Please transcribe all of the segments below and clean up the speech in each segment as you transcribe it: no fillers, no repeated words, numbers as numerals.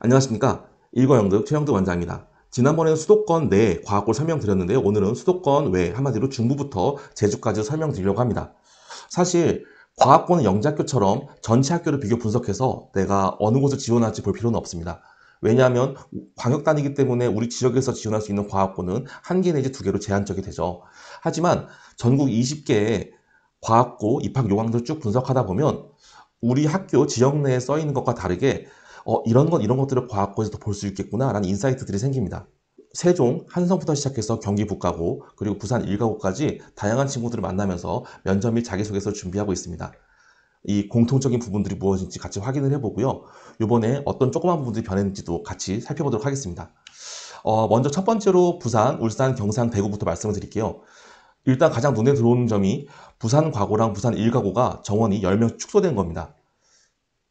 안녕하십니까. 일거영득 최영득 원장입니다. 지난번에는 수도권 내 과학고를 설명드렸는데요. 오늘은 수도권 외 한마디로 중부부터 제주까지 설명드리려고 합니다. 사실 과학고는 영재학교처럼 전체 학교를 비교 분석해서 내가 어느 곳을 지원할지 볼 필요는 없습니다. 왜냐하면 광역단위이기 때문에 우리 지역에서 지원할 수 있는 과학고는 한 개 내지 두 개로 제한적이 되죠. 하지만 전국 20개의 과학고 입학 요강들을 쭉 분석하다 보면 우리 학교 지역 내에 써 있는 것과 다르게 이런 것들을 과학고에서도 볼 수 있겠구나 라는 인사이트들이 생깁니다. 세종, 한성부터 시작해서 경기 북가고 그리고 부산 일가고까지 다양한 친구들을 만나면서 면접 및 자기소개서를 준비하고 있습니다. 이 공통적인 부분들이 무엇인지 같이 확인을 해보고요. 이번에 어떤 조그만 부분들이 변했는지도 같이 살펴보도록 하겠습니다. 먼저 첫 번째로 부산, 울산, 경상, 대구부터 말씀을 드릴게요. 일단 가장 눈에 들어오는 점이 부산 과고랑 부산 일가고가 정원이 10명 축소된 겁니다.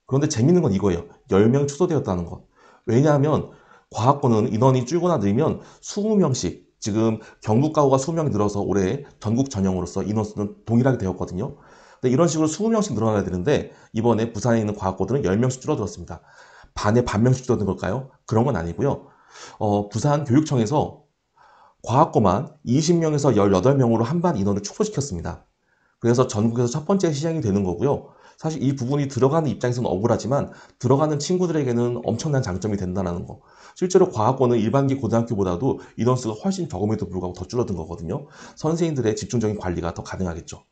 그런데 재밌는 건 이거예요. 10명 축소되었다는 것. 왜냐하면 과학고는 인원이 줄거나 늘면 20명씩, 지금 경북가고가 20명이 늘어서 올해 전국 전형으로서 인원수는 동일하게 되었거든요. 근데 이런 식으로 20명씩 늘어나야 되는데 이번에 부산에 있는 과학고들은 10명씩 줄어들었습니다. 반에 반 명씩 줄어든 걸까요? 그런 건 아니고요. 부산 교육청에서 과학고만 20명에서 18명으로 한반 인원을 축소시켰습니다. 그래서 전국에서 첫 번째 시행이 되는 거고요. 사실 이 부분이 들어가는 입장에서는 억울하지만 들어가는 친구들에게는 엄청난 장점이 된다는 거. 실제로 과학고는 일반기 고등학교보다도 인원수가 훨씬 적음에도 불구하고 더 줄어든 거거든요. 선생님들의 집중적인 관리가 더 가능하겠죠.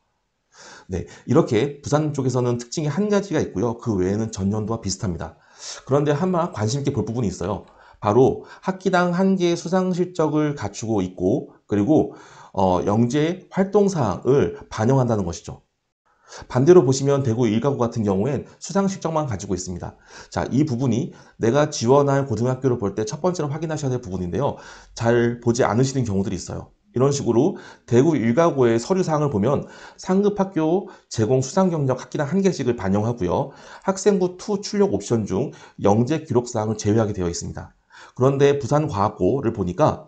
네, 이렇게 부산 쪽에서는 특징이 한 가지가 있고요. 그 외에는 전년도와 비슷합니다. 그런데 한마 관심 있게 볼 부분이 있어요. 바로 학기당 한 개의 수상 실적을 갖추고 있고 그리고 영재 활동 사항을 반영한다는 것이죠. 반대로 보시면 대구 일가구 같은 경우엔 수상 실적만 가지고 있습니다. 자, 이 부분이 내가 지원할 고등학교를 볼 때 첫 번째로 확인하셔야 될 부분인데요. 잘 보지 않으시는 경우들이 있어요. 이런 식으로 대구 일가구의 서류 사항을 보면 상급 학교 제공 수상 경력 학기당 한 개씩을 반영하고요. 학생부 투 출력 옵션 중 영재 기록 사항을 제외하게 되어 있습니다. 그런데 부산과학고를 보니까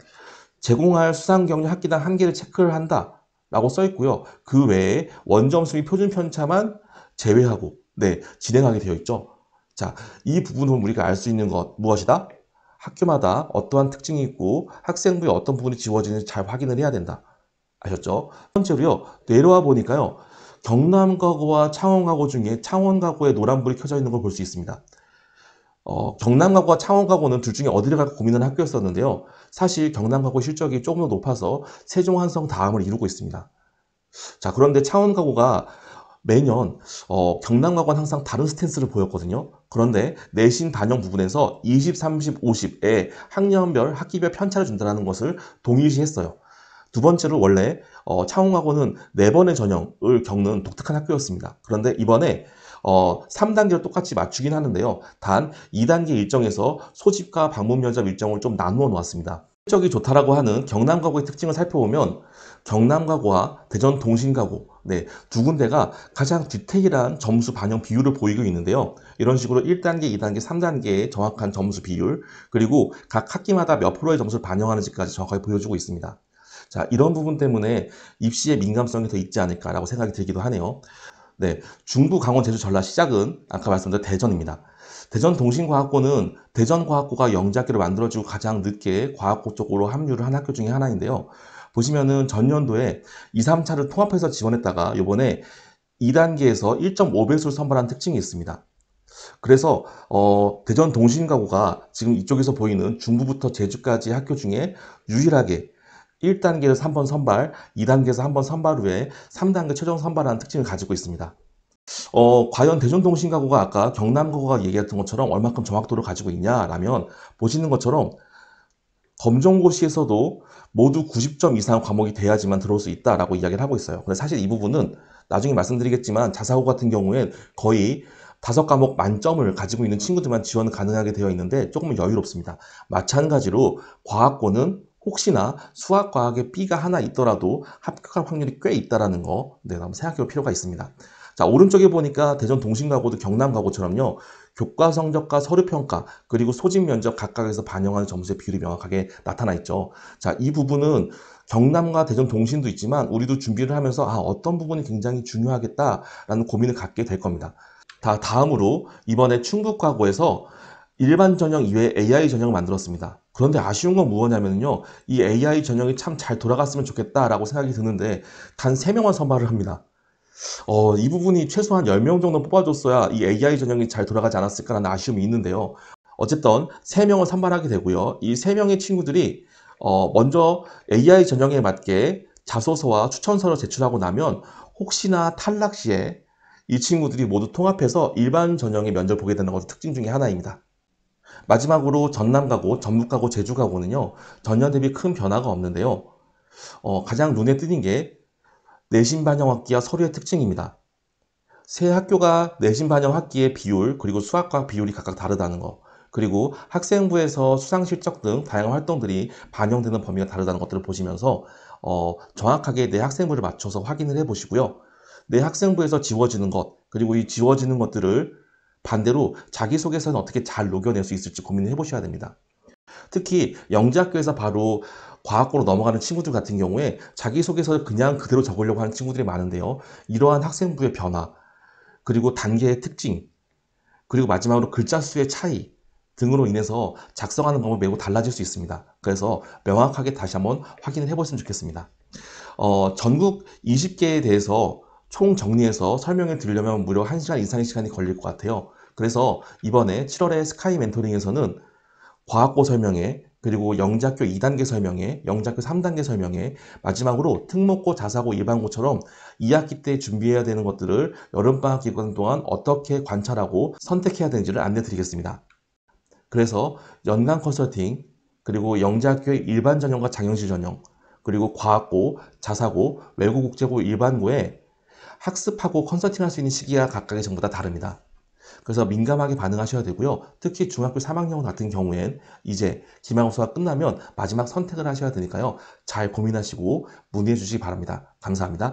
제공할 수상 경력 학기당 한 개를 체크를 한다 라고 써 있고요. 그 외에 원점수 및 표준 편차만 제외하고 진행하게 되어 있죠. 자, 이 부분은 우리가 알 수 있는 것 무엇이다? 학교마다 어떠한 특징이 있고 학생부에 어떤 부분이 지워지는지 잘 확인을 해야 된다. 아셨죠? 첫 번째로요. 내려와 보니까요. 경남가고와 창원가고 중에 창원가고에 노란불이 켜져 있는 걸 볼 수 있습니다. 경남가고와 창원가고는 둘 중에 어디를 갈까 고민하는 학교였었는데요. 사실 경남가고 실적이 조금 더 높아서 세종, 한성 다음을 이루고 있습니다. 자, 그런데 창원가고가 매년 경남가고는 항상 다른 스탠스를 보였거든요. 그런데 내신 반영 부분에서 20, 30, 50에 학년별, 학기별 편차를 준다는 것을 동일시했어요. 두 번째로 원래 창원가고는 4번의 전형을 겪는 독특한 학교였습니다. 그런데 이번에 3단계를 똑같이 맞추긴 하는데요. 단 2단계 일정에서 소집과 방문 면접 일정을 좀 나누어 놓았습니다. 실적이 좋다라고 하는 경남가고의 특징을 살펴보면 경남가고와 대전 동신가고 두 군데가 가장 디테일한 점수 반영 비율을 보이고 있는데요. 이런 식으로 1단계, 2단계, 3단계의 정확한 점수 비율 그리고 각 학기마다 몇 프로의 점수를 반영하는지까지 정확하게 보여주고 있습니다. 자, 이런 부분 때문에 입시의 민감성이 더 있지 않을까라고 생각이 들기도 하네요. 중부, 강원, 제주, 전라 시작은 아까 말씀드린 대전입니다. 대전동신과학고는 대전과학고가 영재학교를 만들어주고 가장 늦게 과학고 쪽으로 합류를 한 학교 중에 하나인데요. 보시면은 전년도에 2, 3차를 통합해서 지원했다가 이번에 2단계에서 1.5배수를 선발한 특징이 있습니다. 그래서 대전동신가고가 지금 이쪽에서 보이는 중부부터 제주까지 학교 중에 유일하게 1단계에서 3번 선발, 2단계에서 한 번 선발 후에 3단계 최종 선발하는 특징을 가지고 있습니다. 과연 대전동신가고가 아까 경남가고가 얘기했던 것처럼 얼마큼 정확도를 가지고 있냐라면 보시는 것처럼 검정고시에서도 모두 90점 이상 과목이 돼야지만 들어올 수 있다라고 이야기를 하고 있어요. 근데 사실 이 부분은 나중에 말씀드리겠지만 자사고 같은 경우엔 거의 5과목 만점을 가지고 있는 친구들만 지원 가능하게 되어 있는데 조금은 여유롭습니다. 마찬가지로 과학고는 혹시나 수학, 과학에 B가 하나 있더라도 합격할 확률이 꽤 있다는 거 한번 생각해 볼 필요가 있습니다. 자, 오른쪽에 보니까 대전 동신가고도 경남가고처럼요. 교과 성적과 서류 평가 그리고 소집 면접 각각에서 반영하는 점수의 비율이 명확하게 나타나 있죠. 자, 이 부분은 경남과 대전 동신도 있지만 우리도 준비를 하면서 어떤 부분이 굉장히 중요하겠다라는 고민을 갖게 될 겁니다. 다음으로 이번에 충북과고에서 일반 전형 이외에 AI 전형을 만들었습니다. 그런데 아쉬운 건 무엇냐면요. 이 AI 전형이 참 잘 돌아갔으면 좋겠다라고 생각이 드는데 단 3명만 선발을 합니다. 이 부분이 최소한 10명 정도 뽑아줬어야 이 AI 전형이 잘 돌아가지 않았을까라는 아쉬움이 있는데요. 어쨌든 3명을 선발하게 되고요. 이 3명의 친구들이 먼저 AI 전형에 맞게 자소서와 추천서를 제출하고 나면 혹시나 탈락 시에 이 친구들이 모두 통합해서 일반 전형의 면접을 보게 되는 것도 특징 중에 하나입니다. 마지막으로 전남가고, 전북가고, 제주가고는요. 전년 대비 큰 변화가 없는데요. 가장 눈에 띄는 게 내신 반영 학기와 서류의 특징입니다. 세 학교가 내신 반영 학기의 비율, 그리고 수학과 비율이 각각 다르다는 거, 그리고 학생부에서 수상 실적 등 다양한 활동들이 반영되는 범위가 다르다는 것들을 보시면서 정확하게 내 학생부를 맞춰서 확인을 해 보시고요. 내 학생부에서 지워지는 것, 그리고 이 지워지는 것들을 반대로 자기소개서는 어떻게 잘 녹여낼 수 있을지 고민을 해 보셔야 됩니다. 특히 영재학교에서 바로 과학고로 넘어가는 친구들 같은 경우에 자기소개서를 그냥 그대로 적으려고 하는 친구들이 많은데요. 이러한 학생부의 변화, 그리고 단계의 특징, 그리고 마지막으로 글자 수의 차이 등으로 인해서 작성하는 방법이 매우 달라질 수 있습니다. 그래서 명확하게 다시 한번 확인을 해보시면 좋겠습니다. 전국 20개에 대해서 총 정리해서 설명을 드리려면 무려 1시간 이상의 시간이 걸릴 것 같아요. 그래서 이번에 7월에 스카이 멘토링에서는 과학고 설명회, 그리고 영재학교 2단계 설명회, 영재학교 3단계 설명회, 마지막으로 특목고, 자사고, 일반고처럼 2학기 때 준비해야 되는 것들을 여름방학 기간 동안 어떻게 관찰하고 선택해야 되는지를 안내 드리겠습니다. 그래서 연간 컨설팅, 그리고 영재학교의 일반 전형과 장영실 전형, 그리고 과학고, 자사고, 외고국제고, 일반고에 학습하고 컨설팅할 수 있는 시기가 각각의 전부 다 다릅니다. 그래서 민감하게 반응하셔야 되고요. 특히 중학교 3학년 같은 경우엔 이제 기말고사가 끝나면 마지막 선택을 하셔야 되니까요. 잘 고민하시고 문의해 주시기 바랍니다. 감사합니다.